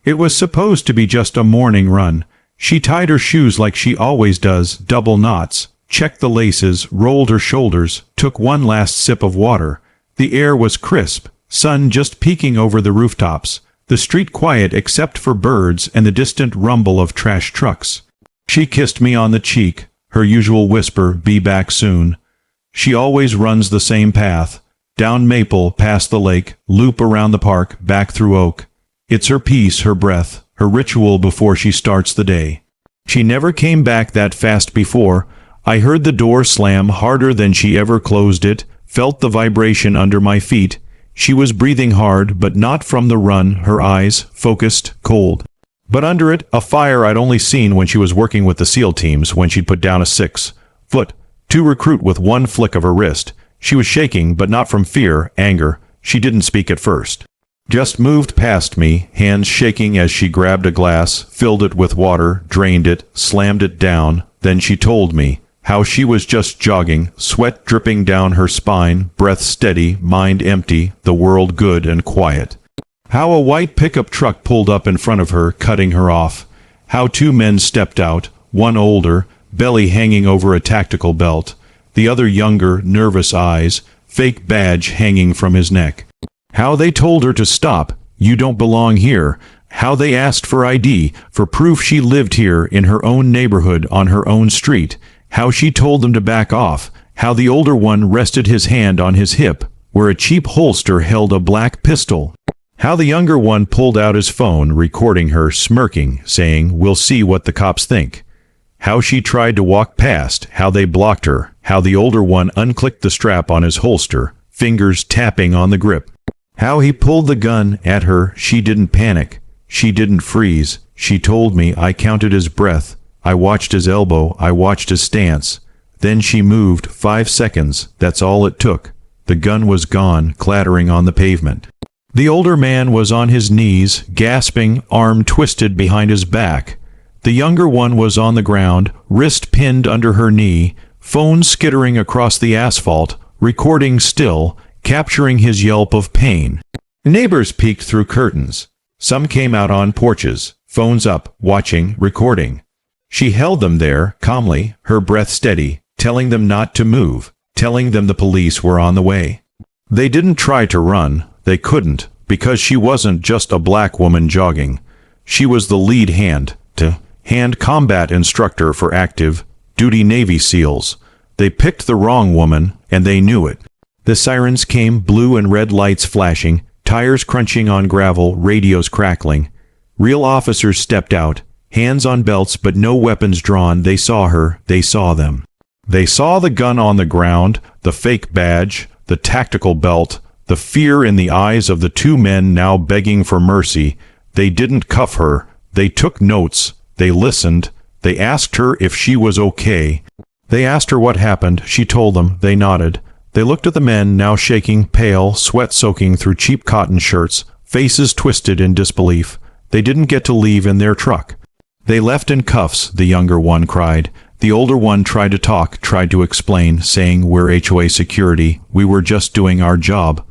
It was supposed to be just a morning run. She tied her shoes like she always does, double knots, checked the laces, rolled her shoulders, took one last sip of water. The air was crisp, sun just peeking over the rooftops, the street quiet except for birds and the distant rumble of trash trucks. She kissed me on the cheek, her usual whisper, "Be back soon." She always runs the same path, down Maple, past the lake, loop around the park, back through Oak. It's her peace, her breath, her ritual before she starts the day. She never came back that fast before. I heard the door slam harder than she ever closed it, felt the vibration under my feet. She was breathing hard, but not from the run, her eyes, focused, cold. But under it, a fire I'd only seen when she was working with the SEAL teams, when she'd put down a 6-foot, 2 recruit with one flick of her wrist. She was shaking, but not from fear, anger. She didn't speak at first. Just moved past me, hands shaking as she grabbed a glass, filled it with water, drained it, slammed it down. Then she told me how she was just jogging, sweat dripping down her spine, breath steady, mind empty, the world good and quiet. How a white pickup truck pulled up in front of her, cutting her off. How 2 men stepped out, one older, belly hanging over a tactical belt, the other younger, nervous eyes, fake badge hanging from his neck. How they told her to stop, "You don't belong here." How they asked for ID, for proof she lived here in her own neighborhood on her own street. How she told them to back off. How the older one rested his hand on his hip, where a cheap holster held a black pistol. How the younger one pulled out his phone, recording her, smirking, saying, "We'll see what the cops think." How she tried to walk past, how they blocked her. How the older one unclicked the strap on his holster, fingers tapping on the grip. How he pulled the gun at her. She didn't panic. She didn't freeze. She told me. I counted his breath. I watched his elbow. I watched his stance. Then she moved. 5 seconds. That's all it took. The gun was gone, clattering on the pavement. The older man was on his knees, gasping, arm twisted behind his back. The younger one was on the ground, wrist pinned under her knee, phone skittering across the asphalt, recording still, capturing his yelp of pain. Neighbors peeked through curtains. Some came out on porches, phones up, watching, recording. She held them there, calmly, her breath steady, telling them not to move, telling them the police were on the way. They didn't try to run. They couldn't, because she wasn't just a black woman jogging. She was the lead hand combat instructor for active duty Navy SEALs. They picked the wrong woman, and they knew it. The sirens came, blue and red lights flashing, tires crunching on gravel, radios crackling. Real officers stepped out, hands on belts but no weapons drawn. They saw her, they saw them. They saw the gun on the ground, the fake badge, the tactical belt, the fear in the eyes of the 2 men now begging for mercy. They didn't cuff her. They took notes. They listened. They asked her if she was okay. They asked her what happened. She told them. They nodded. They looked at the men, now shaking, pale, sweat soaking through cheap cotton shirts, faces twisted in disbelief. They didn't get to leave in their truck. They left in cuffs, the younger one cried. The older one tried to talk, tried to explain, saying, "We're HOA security. We were just doing our job."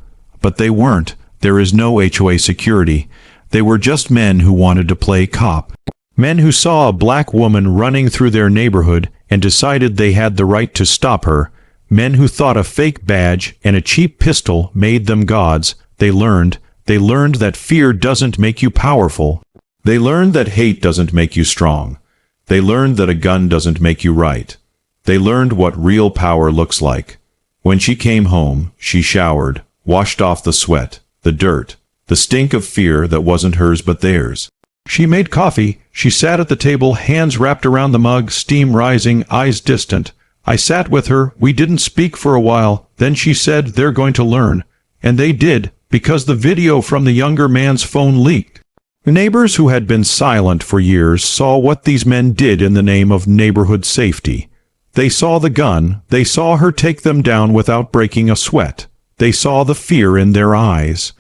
But they weren't. There is no HOA security. They were just men who wanted to play cop. Men who saw a black woman running through their neighborhood and decided they had the right to stop her. Men who thought a fake badge and a cheap pistol made them gods. They learned that fear doesn't make you powerful. They learned that hate doesn't make you strong. They learned that a gun doesn't make you right. They learned what real power looks like. When she came home, she showered, washed off the sweat, the dirt, the stink of fear that wasn't hers but theirs. She made coffee. She sat at the table, hands wrapped around the mug, steam rising, eyes distant. I sat with her. We didn't speak for a while. Then she said, "They're going to learn." And they did, because the video from the younger man's phone leaked. Neighbors who had been silent for years saw what these men did in the name of neighborhood safety. They saw the gun. They saw her take them down without breaking a sweat. They saw the fear in their eyes.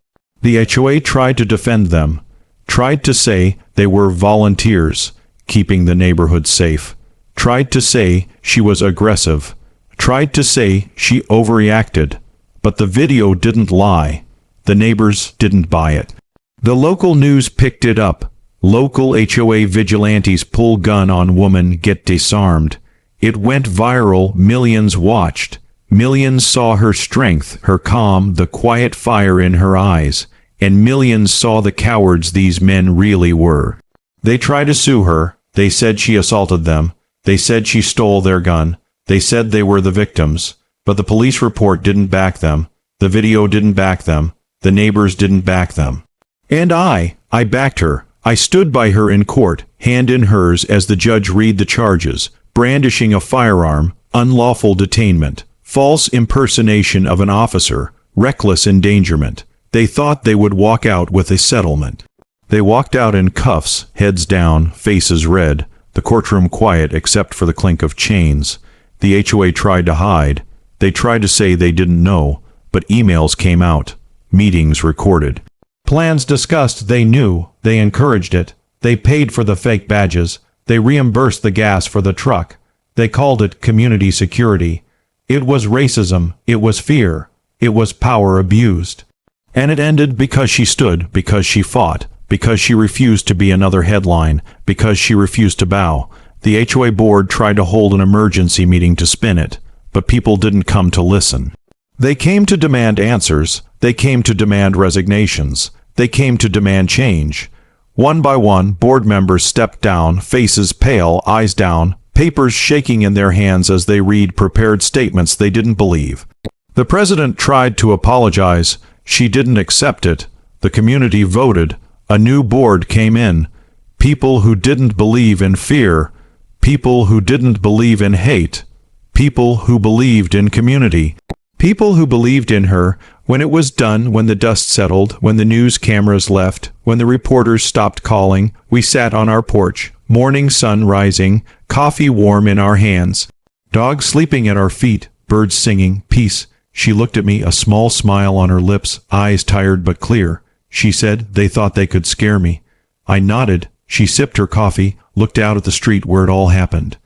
The HOA tried to defend them, tried to say they were volunteers, keeping the neighborhood safe, tried to say she was aggressive, tried to say she overreacted. But the video didn't lie. The neighbors didn't buy it. The local news picked it up. Local HOA vigilantes pull gun on woman get disarmed. It went viral, millions watched. Millions saw her strength, her calm, the quiet fire in her eyes. And millions saw the cowards these men really were. They tried to sue her. They said she assaulted them. They said she stole their gun. They said they were the victims. But the police report didn't back them. The video didn't back them. The neighbors didn't back them. And I backed her. I stood by her in court, hand in hers as the judge read the charges. Brandishing a firearm, unlawful detainment, false impersonation of an officer, reckless endangerment. They thought they would walk out with a settlement. They walked out in cuffs, heads down, faces red, the courtroom quiet except for the clink of chains. The HOA tried to hide. They tried to say they didn't know, but emails came out, meetings recorded. Plans discussed, they knew, they encouraged it. They paid for the fake badges. They reimbursed the gas for the truck. They called it community security. It was racism. It was fear. It was power abused. And it ended because she stood, because she fought, because she refused to be another headline, because she refused to bow. The HOA board tried to hold an emergency meeting to spin it, but people didn't come to listen. They came to demand answers. They came to demand resignations. They came to demand change. One by one, board members stepped down, faces pale, eyes down, papers shaking in their hands as they read prepared statements they didn't believe. The president tried to apologize. She didn't accept it. The community voted. A new board came in. People who didn't believe in fear. People who didn't believe in hate. People who believed in community. People who believed in her. When it was done, when the dust settled, when the news cameras left, when the reporters stopped calling, we sat on our porch, morning sun rising, coffee warm in our hands, dogs sleeping at our feet, birds singing, peace. She looked at me, a small smile on her lips, eyes tired but clear. She said they thought they could scare me. I nodded. She sipped her coffee, looked out at the street where it all happened.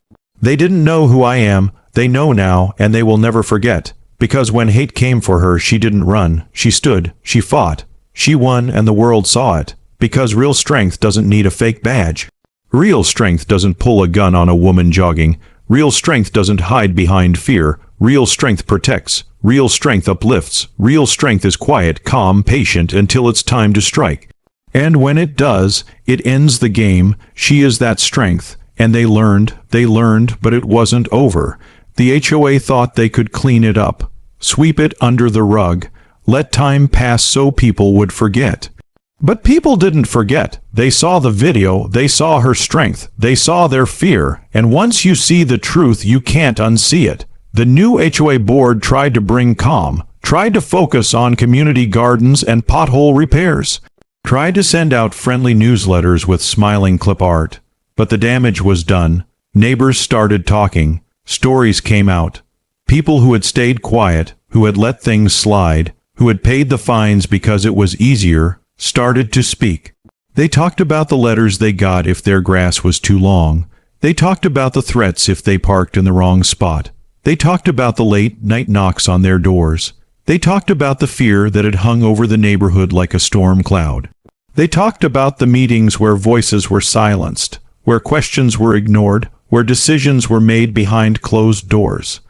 They didn't know who I am. They know now, and they will never forget. Because when hate came for her, she didn't run. She stood. She fought. She won, and the world saw it. Because real strength doesn't need a fake badge. Real strength doesn't pull a gun on a woman jogging. Real strength doesn't hide behind fear. Real strength protects. Real strength uplifts. Real strength is quiet, calm, patient until it's time to strike. And when it does, it ends the game. She is that strength. And they learned, but it wasn't over. The HOA thought they could clean it up, sweep it under the rug, let time pass so people would forget. But people didn't forget. They saw the video, they saw her strength, they saw their fear, and once you see the truth, you can't unsee it. The new HOA board tried to bring calm, tried to focus on community gardens and pothole repairs, tried to send out friendly newsletters with smiling clip art. But the damage was done. Neighbors started talking. Stories came out. People who had stayed quiet, who had let things slide, who had paid the fines because it was easier, started to speak. They talked about the letters they got if their grass was too long. They talked about the threats if they parked in the wrong spot. They talked about the late-night knocks on their doors. They talked about the fear that had hung over the neighborhood like a storm cloud. They talked about the meetings where voices were silenced, where questions were ignored, where decisions were made behind closed doors.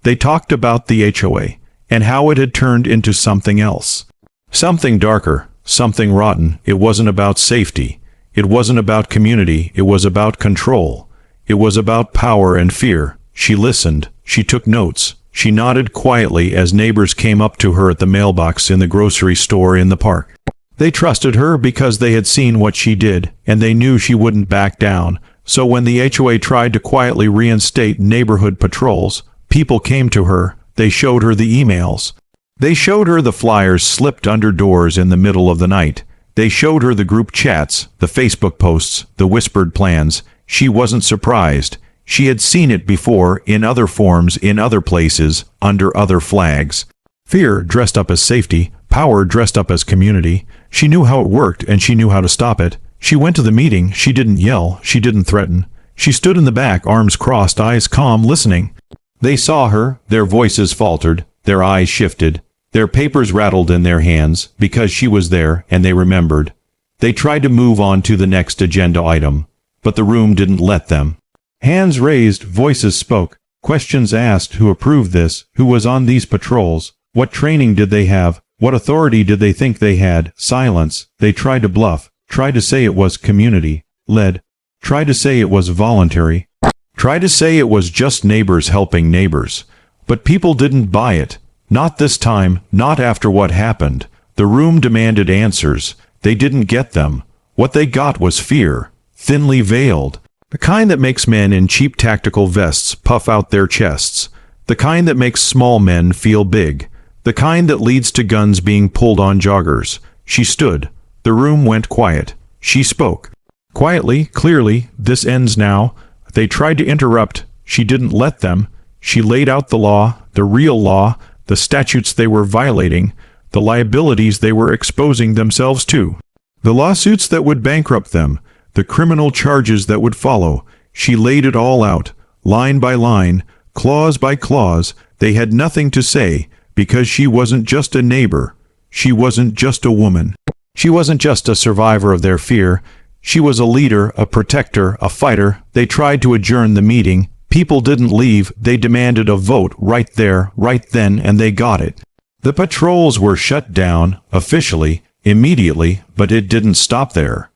They talked about the HOA and how it had turned into something else. Something darker, something rotten. It wasn't about safety. It wasn't about community. It was about control. It was about power and fear. She listened. She took notes. She nodded quietly as neighbors came up to her at the mailbox in the grocery store in the park. They trusted her because they had seen what she did, and they knew she wouldn't back down. So when the HOA tried to quietly reinstate neighborhood patrols, people came to her. They showed her the emails. They showed her the flyers slipped under doors in the middle of the night. They showed her the group chats, the Facebook posts, the whispered plans. She wasn't surprised. She had seen it before, in other forms, in other places, under other flags. Fear dressed up as safety, power dressed up as community. She knew how it worked, and she knew how to stop it. She went to the meeting. She didn't yell. She didn't threaten. She stood in the back, arms crossed, eyes calm, listening. They saw her. Their voices faltered. Their eyes shifted. Their papers rattled in their hands, because she was there, and they remembered. They tried to move on to the next agenda item, but the room didn't let them. Hands raised, voices spoke, questions asked who approved this, who was on these patrols, what training did they have, what authority did they think they had. Silence. They tried to bluff, tried to say it was community-led, tried to say it was voluntary, tried to say it was just neighbors helping neighbors. But people didn't buy it. Not this time, not after what happened. The room demanded answers. They didn't get them. What they got was fear, thinly veiled. The kind that makes men in cheap tactical vests puff out their chests. The kind that makes small men feel big. The kind that leads to guns being pulled on joggers. She stood. The room went quiet. She spoke. Quietly, clearly, this ends now. They tried to interrupt. She didn't let them. She laid out the law, the real law, the statutes they were violating, the liabilities they were exposing themselves to, the lawsuits that would bankrupt them, the criminal charges that would follow. She laid it all out, line by line, clause by clause. They had nothing to say, because she wasn't just a neighbor. She wasn't just a woman. She wasn't just a survivor of their fear. She was a leader, a protector, a fighter. They tried to adjourn the meeting. People didn't leave. They demanded a vote right there, right then, and they got it. The patrols were shut down, officially, immediately, but it didn't stop there.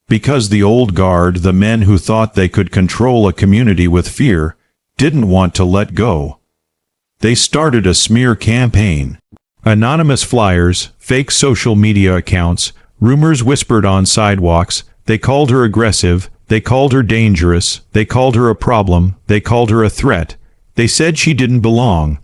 Because the old guard, the men who thought they could control a community with fear, didn't want to let go. They started a smear campaign. Anonymous flyers, fake social media accounts, rumors whispered on sidewalks. They called her aggressive. They called her dangerous. They called her a problem. They called her a threat. They said she didn't belong.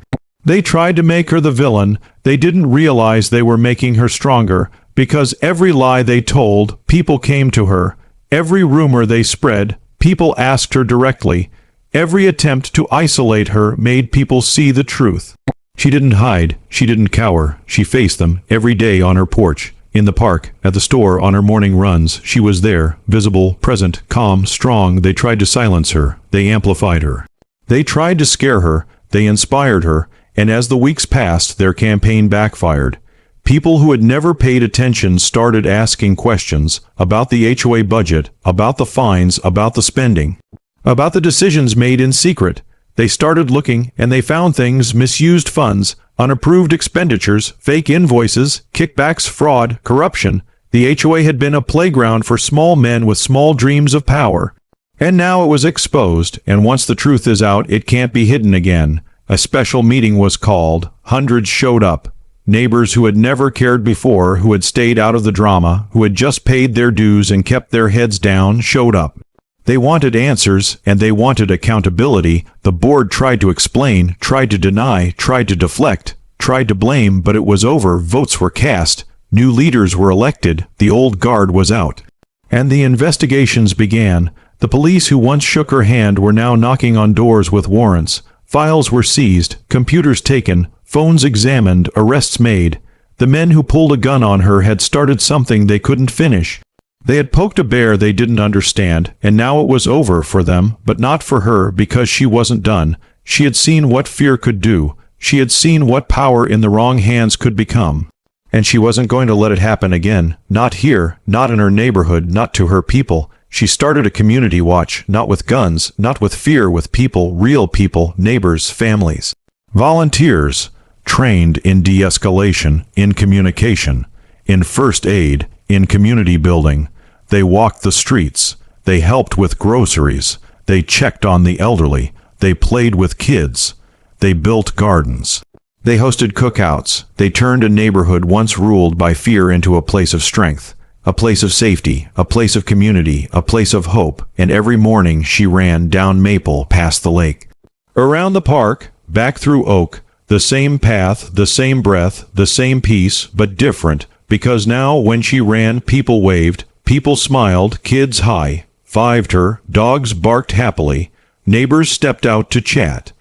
They tried to make her the villain. They didn't realize they were making her stronger, because every lie they told, people came to her. Every rumor they spread, people asked her directly. Every attempt to isolate her made people see the truth. She didn't hide. She didn't cower. She faced them every day on her porch, in the park, at the store, on her morning runs. She was there, visible, present, calm, strong. They tried to silence her. They amplified her. They tried to scare her. They inspired her. And as the weeks passed, their campaign backfired. People who had never paid attention started asking questions about the HOA budget, about the fines, about the spending, about the decisions made in secret. They started looking, and they found things: misused funds, unapproved expenditures, fake invoices, kickbacks, fraud, corruption. The HOA had been a playground for small men with small dreams of power. And now it was exposed, and once the truth is out, it can't be hidden again. A special meeting was called. Hundreds showed up. Neighbors who had never cared before, who had stayed out of the drama, who had just paid their dues and kept their heads down, showed up. They wanted answers, and they wanted accountability. The board tried to explain, tried to deny, tried to deflect, tried to blame, but it was over. Votes were cast. New leaders were elected. The old guard was out. And the investigations began. The police who once shook her hand were now knocking on doors with warrants. Files were seized, computers taken, phones examined, arrests made. The men who pulled a gun on her had started something they couldn't finish. They had poked a bear they didn't understand, and now it was over for them, but not for her, because she wasn't done. She had seen what fear could do. She had seen what power in the wrong hands could become. And she wasn't going to let it happen again. Not here, not in her neighborhood, not to her people. She started a community watch, not with guns, not with fear, with people, real people, neighbors, families. Volunteers, trained in de-escalation, in communication, in first aid, in community building. They walked the streets. They helped with groceries. They checked on the elderly. They played with kids. They built gardens. They hosted cookouts. They turned a neighborhood once ruled by fear into a place of strength, a place of safety, a place of community, a place of hope. And every morning she ran down Maple past the lake, around the park, back through Oak, the same path, the same breath, the same peace, but different, because now when she ran, people waved, people smiled, kids high-fived her, dogs barked happily, neighbors stepped out to chat.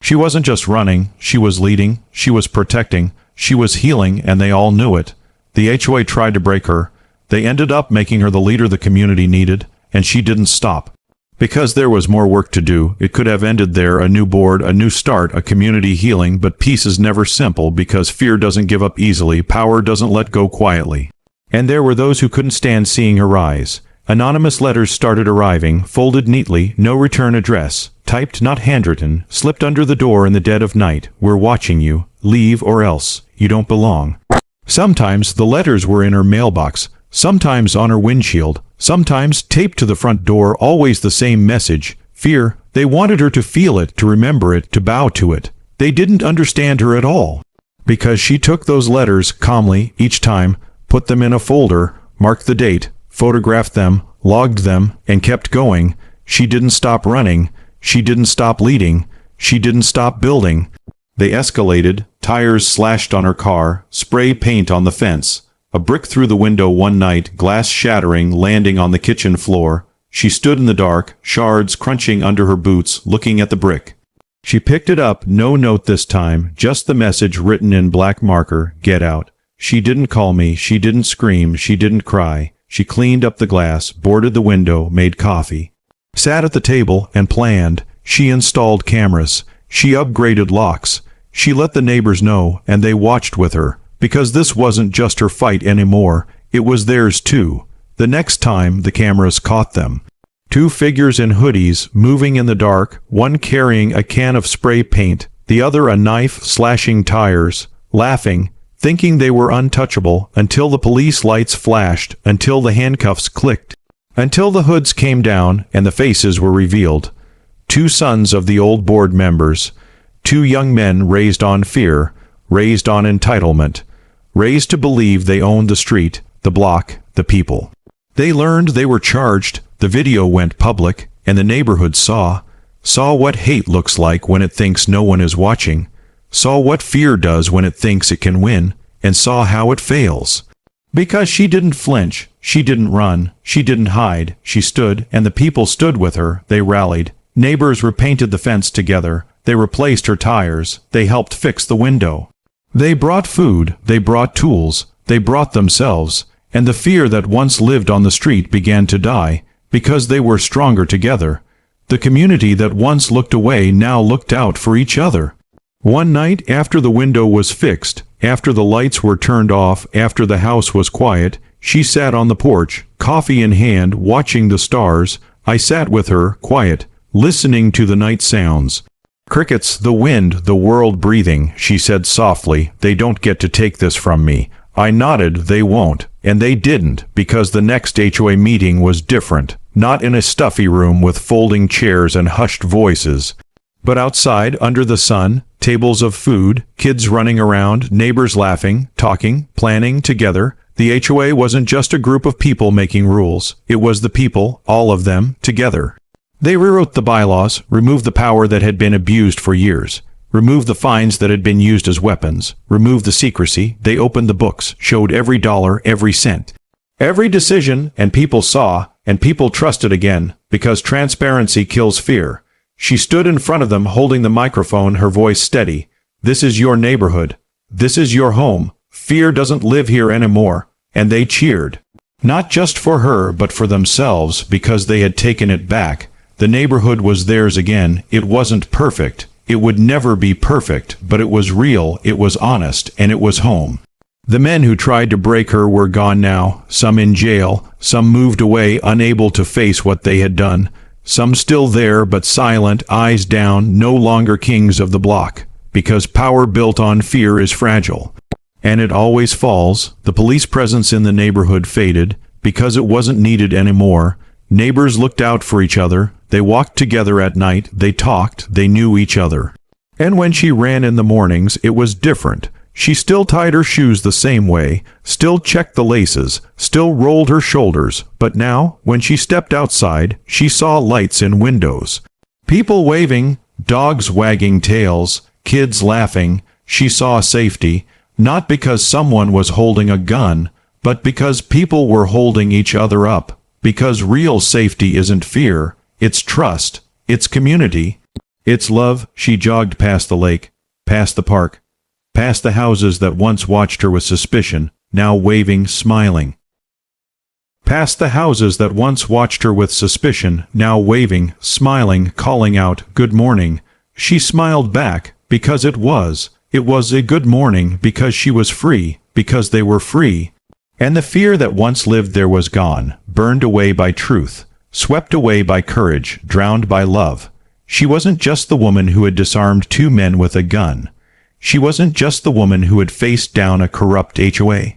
She wasn't just running, she was leading, she was protecting, she was healing, and they all knew it. The HOA tried to break her. They ended up making her the leader the community needed, and she didn't stop. Because there was more work to do. It could have ended there, a new board, a new start, a community healing, but peace is never simple, because fear doesn't give up easily, power doesn't let go quietly. And there were those who couldn't stand seeing her rise. Anonymous letters started arriving, folded neatly, no return address, typed not handwritten, slipped under the door in the dead of night. We're watching you. Leave or else. You don't belong. Sometimes the letters were in her mailbox, sometimes on her windshield, sometimes taped to the front door, always the same message. Fear. They wanted her to feel it, to remember it, to bow to it. They didn't understand her at all. Because she took those letters calmly each time, put them in a folder, marked the date, photographed them, logged them, and kept going. She didn't stop running. She didn't stop leading. She didn't stop building. They escalated, tires slashed on her car, spray paint on the fence, a brick through the window one night, glass shattering, landing on the kitchen floor. She stood in the dark, shards crunching under her boots, looking at the brick. She picked it up, no note this time, just the message written in black marker, get out. She didn't call me, she didn't scream, she didn't cry. She cleaned up the glass, boarded the window, made coffee. Sat at the table and planned. She installed cameras. She upgraded locks. She let the neighbors know, and they watched with her, because this wasn't just her fight anymore, it was theirs too. The next time the cameras caught them. Two figures in hoodies, moving in the dark, one carrying a can of spray paint, the other a knife slashing tires, laughing, thinking they were untouchable, until the police lights flashed, until the handcuffs clicked, until the hoods came down and the faces were revealed. Two sons of the old board members. Two young men raised on fear, raised on entitlement, raised to believe they owned the street, the block, the people. They learned they were charged, the video went public, and the neighborhood saw what hate looks like when it thinks no one is watching, saw what fear does when it thinks it can win, and saw how it fails. Because she didn't flinch, she didn't run, she didn't hide, she stood, and the people stood with her, they rallied. Neighbors repainted the fence together. They replaced her tires. They helped fix the window. They brought food. They brought tools. They brought themselves. And the fear that once lived on the street began to die, because they were stronger together. The community that once looked away now looked out for each other. One night, after the window was fixed, after the lights were turned off, after the house was quiet, she sat on the porch, coffee in hand, watching the stars. I sat with her, quiet, listening to the night sounds. Crickets, the wind, the world breathing, she said softly, they don't get to take this from me. I nodded, they won't, and they didn't, because the next HOA meeting was different, not in a stuffy room with folding chairs and hushed voices, but outside, under the sun, tables of food, kids running around, neighbors laughing, talking, planning together. The HOA wasn't just a group of people making rules, it was the people, all of them, together. They rewrote the bylaws, removed the power that had been abused for years, removed the fines that had been used as weapons, removed the secrecy. They opened the books, showed every dollar, every cent, every decision, and people saw, and people trusted again, because transparency kills fear. She stood in front of them holding the microphone, her voice steady. This is your neighborhood. This is your home. Fear doesn't live here anymore. And they cheered. Not just for her, but for themselves, because they had taken it back. The neighborhood was theirs again. It wasn't perfect. It would never be perfect, but it was real, it was honest, and it was home. The men who tried to break her were gone now, some in jail, some moved away, unable to face what they had done, some still there but silent, eyes down, no longer kings of the block, because power built on fear is fragile. And it always falls. The police presence in the neighborhood faded, because it wasn't needed anymore. Neighbors looked out for each other. They walked together at night. They talked. They knew each other. And when she ran in the mornings, it was different. She still tied her shoes the same way, still checked the laces, still rolled her shoulders. But now, when she stepped outside, she saw lights in windows. People waving, dogs wagging tails, kids laughing. She saw safety, not because someone was holding a gun, but because people were holding each other up. Because real safety isn't fear, it's trust, it's community, it's love. She jogged past the lake, past the park, past the houses that once watched her with suspicion, now waving, smiling. Past the houses that once watched her with suspicion, now waving, smiling, calling out, "Good morning." She smiled back, because it was a good morning, because she was free, because they were free. And the fear that once lived there was gone, burned away by truth, swept away by courage, drowned by love. She wasn't just the woman who had disarmed two men with a gun. She wasn't just the woman who had faced down a corrupt HOA.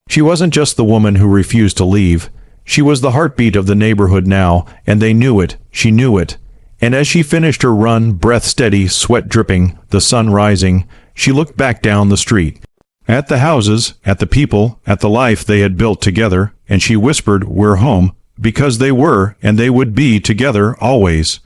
She wasn't just the woman who refused to leave. She was the heartbeat of the neighborhood now, and they knew it, she knew it. And as she finished her run, breath steady, sweat dripping, the sun rising, she looked back down the street. At the houses, at the people, at the life they had built together, and she whispered, "We're home," because they were, and they would be together always.